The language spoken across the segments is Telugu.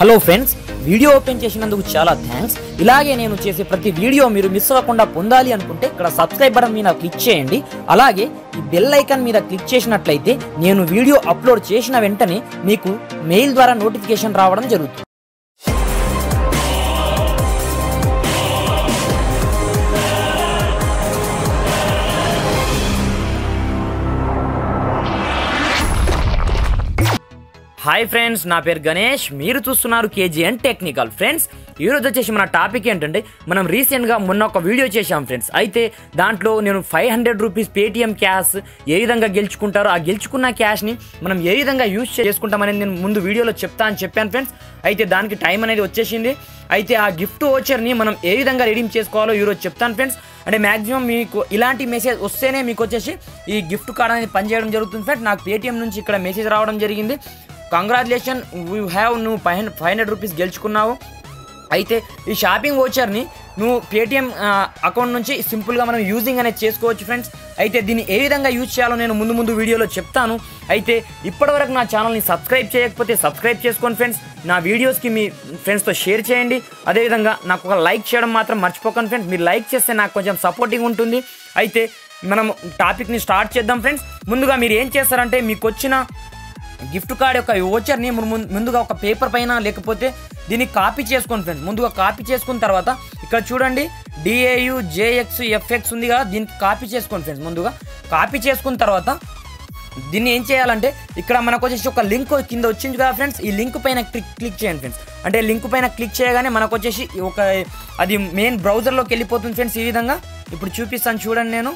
హలో ఫ్రెండ్స్, వీడియో ఓపెన్ చేసినందుకు చాలా థ్యాంక్స్. ఇలాగే నేను చేసే ప్రతి వీడియో మీరు మిస్ అవ్వకుండా పొందాలి అనుకుంటే ఇక్కడ సబ్స్క్రైబ్ బటన్ మీద క్లిక్ చేయండి. అలాగే ఈ బెల్ ఐకాన్ మీద క్లిక్ చేసినట్లయితే నేను వీడియో అప్లోడ్ చేసిన వెంటనే మీకు మెయిల్ ద్వారా నోటిఫికేషన్ రావడం జరుగుతుంది. హాయ్ ఫ్రెండ్స్, నా పేరు గణేష్. మీరు చూస్తున్నారు కేజీఎన్ టెక్నికల్. ఫ్రెండ్స్, ఈరోజు వచ్చేసి మన టాపిక్ ఏంటంటే, మనం రీసెంట్గా మొన్న ఒక వీడియో చేశాం ఫ్రెండ్స్. అయితే దాంట్లో నేను 500 రూపీస్ పేటిఎం క్యాష్ ఏ విధంగా గెలుచుకుంటారో, ఆ గెలుచుకున్న క్యాష్ని మనం ఏ విధంగా యూజ్ చేసుకుంటామనేది నేను ముందు వీడియోలో చెప్పాను ఫ్రెండ్స్. అయితే దానికి టైం అనేది వచ్చేసింది. అయితే ఆ గిఫ్ట్ వోచర్ని మనం ఏ విధంగా రిడీమ్ చేసుకోవాలో ఈరోజు చెప్తాను ఫ్రెండ్స్. అంటే మ్యాక్సిమం మీకు ఇలాంటి మెసేజ్ వస్తేనే మీకు వచ్చేసి ఈ గిఫ్ట్ కార్డ్ అనేది పనిచేయడం జరుగుతుంది ఫ్రెండ్స్. నాకు పేటిఎం నుంచి ఇక్కడ మెసేజ్ రావడం జరిగింది, కంగ్రాచులేషన్, నువ్వు 500 రూపీస్ గెలుచుకున్నావు. అయితే ఈ షాపింగ్ వోచర్ని నువ్వు పేటిఎం అకౌంట్ నుంచి సింపుల్గా మనం యూజింగ్ అనేది చేసుకోవచ్చు ఫ్రెండ్స్. అయితే దీన్ని ఏ విధంగా యూజ్ చేయాలో నేను ముందు వీడియోలో చెప్తాను. అయితే ఇప్పటివరకు నా ఛానల్ని సబ్స్క్రైబ్ చేయకపోతే సబ్స్క్రైబ్ చేసుకోండి ఫ్రెండ్స్. నా వీడియోస్కి మీ ఫ్రెండ్స్తో షేర్ చేయండి. అదేవిధంగా నాకు ఒక లైక్ చేయడం మాత్రం మర్చిపోకండి ఫ్రెండ్స్. మీరు లైక్ చేస్తే నాకు కొంచెం సపోర్టింగ్ ఉంటుంది. అయితే మనం టాపిక్ని స్టార్ట్ చేద్దాం ఫ్రెండ్స్. ముందుగా మీరు ఏం చేస్తారంటే, మీకు వచ్చిన గిఫ్ట్ కార్డ్ యొక్క వోచర్ని ముందుగా ఒక పేపర్ పైన లేకపోతే దీన్ని కాపీ చేసుకోండి ఫ్రెండ్స్. ముందుగా కాపీ చేసుకున్న తర్వాత ఇక్కడ చూడండి DAU JX FX ఉంది కదా, దీనికి కాపీ చేసుకోండి ఫ్రెండ్స్. ముందుగా కాపీ చేసుకున్న తర్వాత దీన్ని ఏం చేయాలంటే, ఇక్కడ మనకు వచ్చేసి ఒక లింక్ కింద వచ్చింది కదా ఫ్రెండ్స్, ఈ లింక్ పైన క్లిక్ చేయండి ఫ్రెండ్స్. అంటే లింక్ పైన క్లిక్ చేయగానే మనకు వచ్చేసి అది మెయిన్ బ్రౌజర్లోకి వెళ్ళిపోతుంది ఫ్రెండ్స్. ఈ విధంగా ఇప్పుడు చూపిస్తాను చూడండి. నేను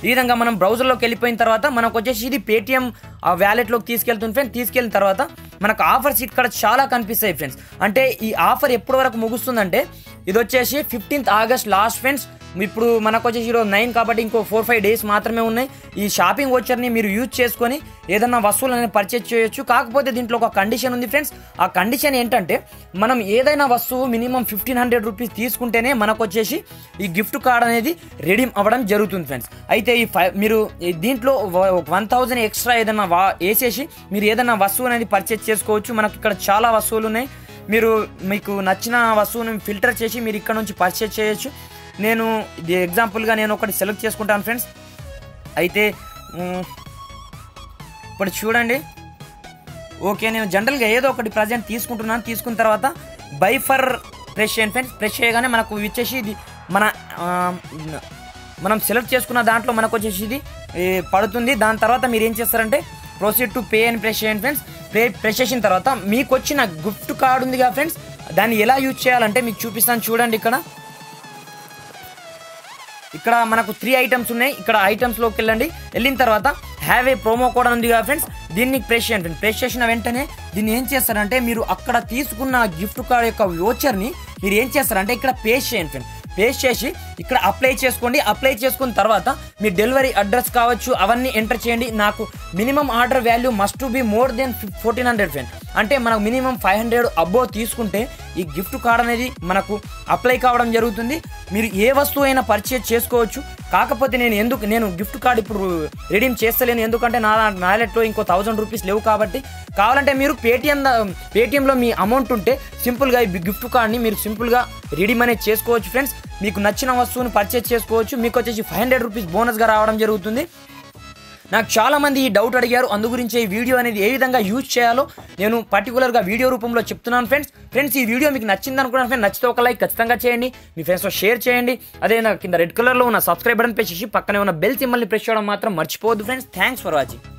ఈ విధంగా మనం బ్రౌజర్లోకి వెళ్ళిపోయిన తర్వాత మనకు వచ్చేసి ఇది పేటిఎం వ్యాలెట్లోకి తీసుకెళ్తుంది ఫ్రెండ్స్. తీసుకెళ్ళిన తర్వాత మనకు ఆఫర్స్ ఇక్కడ చాలా కనిపిస్తాయి ఫ్రెండ్స్. అంటే ఈ ఆఫర్ ఎప్పటి వరకు ముగుస్తుందంటే, ఇది వచ్చేసి 15th ఆగస్ట్ లాస్ట్ ఫ్రెండ్స్. ఇప్పుడు మనకు వచ్చేసి ఈరోజు 9 కాబట్టి ఇంకో 4-5 డేస్ మాత్రమే ఉన్నాయి. ఈ షాపింగ్ వోచర్ని మీరు యూజ్ చేసుకొని ఏదన్నా వస్తువులు అనేది పర్చేజ్ చేయొచ్చు. కాకపోతే దీంట్లో ఒక కండిషన్ ఉంది ఫ్రెండ్స్. ఆ కండిషన్ ఏంటంటే, మనం ఏదైనా వస్తువు మినిమం 1500 రూపీస్ తీసుకుంటేనే మనకు వచ్చేసి ఈ గిఫ్ట్ కార్డ్ అనేది రెడీమ్ అవ్వడం జరుగుతుంది ఫ్రెండ్స్. అయితే మీరు దీంట్లో 1000 ఎక్స్ట్రా ఏదైనా వేసేసి మీరు ఏదైనా వస్తువు అనేది పర్చేజ్ చేసుకోవచ్చు. మనకి ఇక్కడ చాలా వస్తువులు ఉన్నాయి. మీకు నచ్చిన వస్తువుని ఫిల్టర్ చేసి మీరు ఇక్కడ నుంచి పర్చేజ్ చేయొచ్చు. నేను ఇది ఎగ్జాంపుల్గా నేను ఒకటి సెలెక్ట్ చేసుకుంటాను ఫ్రెండ్స్. అయితే ఇప్పుడు చూడండి, ఓకే, నేను జనరల్గా ఏదో ఒకటి ప్రజెంట్ తీసుకుంటున్నాను. తీసుకున్న తర్వాత బై ఫర్ ప్రెస్ చేయండి ఫ్రెండ్స్. ప్రెస్ చేయగానే మనకు వచ్చేసి ఇది మనం సెలెక్ట్ చేసుకున్న దాంట్లో మనకు వచ్చేసి ఇది పడుతుంది. దాని తర్వాత మీరు ఏం చేస్తారంటే, ప్రొసీడ్ టు పే అని ప్రెస్ చేయండి ఫ్రెండ్స్. ప్రెస్ చేసిన తర్వాత మీకు వచ్చిన గిఫ్ట్ కార్డ్ ఉంది కదా ఫ్రెండ్స్, దాన్ని ఎలా యూజ్ చేయాలంటే మీకు చూపిస్తాను చూడండి. ఇక్కడ మనకు 3 ఐటమ్స్ ఉన్నాయి. ఇక్కడ ఐటమ్స్లోకి వెళ్ళండి. వెళ్ళిన తర్వాత హ్యావ్ ఏ ప్రోమో కోడ్ ఉంది కదా ఫ్రెండ్స్, దీన్ని ప్రెస్ చేయండి ఫ్రెండ్స్. ప్రెస్ చేసిన వెంటనే దీన్ని ఏం చేస్తారంటే, మీరు అక్కడ తీసుకున్న గిఫ్ట్ కార్డ్ యొక్క వోచర్ని మీరు ఏం చేస్తారంటే ఇక్కడ పేస్ట్ చేయండి ఫ్రెండ్స్. పేస్ట్ చేసి ఇక్కడ అప్లై చేసుకోండి. అప్లై చేసుకున్న తర్వాత మీ డెలివరీ అడ్రస్ కావచ్చు అవన్నీ ఎంటర్ చేయండి. నాకు minimum order value must be more than 1400 friends. అంటే మనకు మినిమం 500 అబోవ్ తీసుకుంటే ఈ గిఫ్ట్ కార్డ్ అనేది మనకు అప్లై కావడం జరుగుతుంది. మీరు ఏ వస్తువు అయినా పర్చేజ్ చేసుకోవచ్చు. కాకపోతే నేను గిఫ్ట్ కార్డ్ ఇప్పుడు రిడీమ్ చేస్తలేను, ఎందుకంటే నా వ్యాలెట్లో ఇంకో 1000 రూపీస్ లేవు. కాబట్టి కావాలంటే మీరు పేటిఎంలో మీ అమౌంట్ ఉంటే సింపుల్గా ఈ గిఫ్ట్ కార్డ్ని మీరు సింపుల్గా రిడీమ్ అనేది చేసుకోవచ్చు ఫ్రెండ్స్. మీకు నచ్చిన వస్తువుని పర్చేజ్ చేసుకోవచ్చు. మీకు వచ్చేసి 500 రూపీస్ బోనస్గా రావడం జరుగుతుంది. నాకు చాలామంది ఈ డౌట్ అడిగారు, అందు గురించి ఈ వీడియో అనేది ఏ విధంగా యూజ్ చేయాలో నేను పర్టికులర్గా వీడియో రూపంలో చెప్తున్నాను ఫ్రెండ్స్. ఈ వీడియో మీకు నచ్చింది అనుకున్నాను ఫ్రెండ్స్. నచ్చితే ఒక లైక్ ఖచ్చితంగా చేయండి, మీ ఫ్రెండ్స్తో షేర్ చేయండి. అదే కింద రెడ్ కలర్లో ఉన్న సబ్స్క్రైబ్ బటన్ ప్రెస్ చేసి పక్కనే ఉన్న బెల్ సింబల్ని ప్రెస్ చేయడం మాత్రం మర్చిపోవద్దు ఫ్రెండ్స్. Thanks for watching.